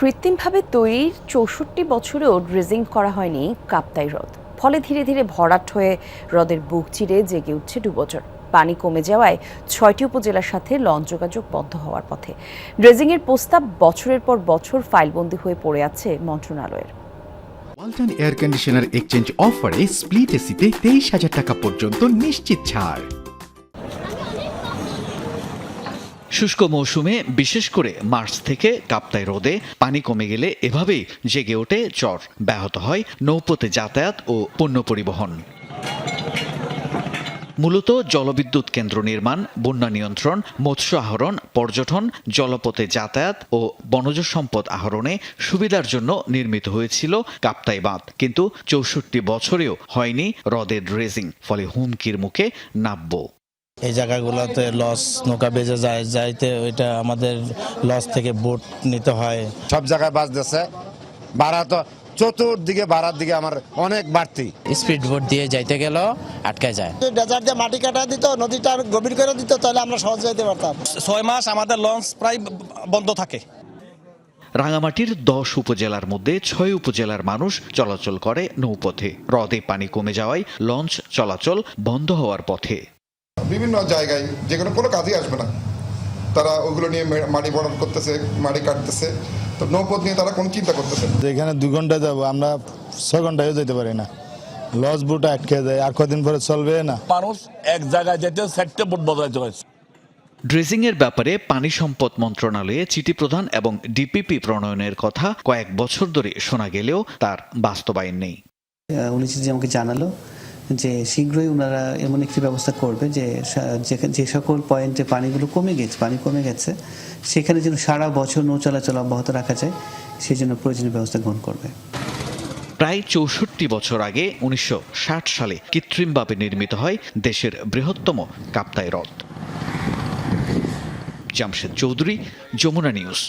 কৃত্রিমভাবে তৈরির ৬৪ বছরেও ড্রেজিং করা হয়নি কাপ্তাই হ্রদ। ফলে ধীরে ধীরে ভরাট হয়ে হ্রদের বুক চিরে জেগে উঠছে ডুবোচর। পানি কমে যাওয়ায় ৬টি উপজেলার সাথে লঞ্চ যোগাযোগ বন্ধ হওয়ার পথে। ড্রেজিংয়ের প্রস্তাব বছরের পর বছর ফাইলবন্দি হয়ে পড়ে আছে মন্ত্রণালয়ের। ওয়ালটন এয়ার কন্ডিশনার এক্সচেঞ্জ অফারে স্প্লিট এসিতে ২৩,০০০ টাকা পর্যন্ত নিশ্চিত ছাড়। শুষ্ক মৌসুমে বিশেষ করে মার্চ থেকে কাপ্তাই হ্রদে পানি কমে গেলে এভাবেই জেগে ওঠে চর। ব্যাহত হয় নৌপথে যাতায়াত ও পণ্য পরিবহন। মূলত জলবিদ্যুৎ কেন্দ্র নির্মাণ, বন্যা নিয়ন্ত্রণ, মৎস্য আহরণ, পর্যটন, জলপথে যাতায়াত ও বনজ সম্পদ আহরণে সুবিধার জন্য নির্মিত হয়েছিল কাপ্তাই বাঁধ। কিন্তু ৬৪ বছরেও হয়নি হ্রদের ড্রেজিং, ফলে হুমকির মুখে নাব্য। এই জায়গাগুলোতে লস নৌকা বেজে যাইতে ওইটা আমাদের লস থেকে বোট নিতে হয়। সব জায়গায় বাজতেছে, ভাড়া তো চতুর্দিকে ভাড়ার দিকে আমার অনেক বাড়তি। স্পিড বোট দিয়ে যাইতে গেলেও আটকে যায়। ডেজার্ট দিয়ে মাটি কাটা দিত, নদীটা গভীর করে দিত, তাহলে আমরা সহজ যাইতে পারতাম। ৬ মাস আমাদের লঞ্চ প্রায় বন্ধ থাকে। রাঙামাটির ১০ উপজেলার মধ্যে ৬ উপজেলার মানুষ চলাচল করে নৌপথে। হ্রদে পানি কমে যাওয়ায় লঞ্চ চলাচল বন্ধ হওয়ার পথে। বিভিন্ন জায়গায় যেগুলো কোনো কাজই আসবে না, তারা ওগুলো নিয়ে মাটি বরণ করতেছে, মাটি কাটতেছে। তো নৌপথ নিয়ে তারা কোনো চিন্তা করতেছে না। এখানে ২ ঘন্টা যাবো, আমরা ৬ ঘন্টায়ও যেতে পারি না। লস বুট আটকে যায়, আর কদিন পরে চলবে না। মানুষ এক জায়গায় যেতে ৪টে বোট বদলাইতে হয়েছে। ড্রেজিংয়ের ব্যাপারে পানি সম্পদ মন্ত্রণালয়ে চিঠি প্রদান এবং ডিপিপি প্রণয়নের কথা কয়েক বছর ধরে শোনা গেলেও তার বাস্তবায়ন নেই। উনি যে আমাকে জানালো যে শীঘ্রই ওনারা এমন একটি ব্যবস্থা করবে যে সকল পয়েন্টে পানি কমে গেছে সেখানে যেন সারা বছর নৌ চলাচল অব্যাহত রাখা যায়, সেই জন্য প্রয়োজনীয় ব্যবস্থা গ্রহণ করবে। প্রায় ৬৪ বছর আগে ১৯৬০ সালে কৃত্রিমভাবে নির্মিত হয় দেশের বৃহত্তম কাপ্তাই হ্রদ। জামশেদ চৌধুরী, যমুনা নিউজ।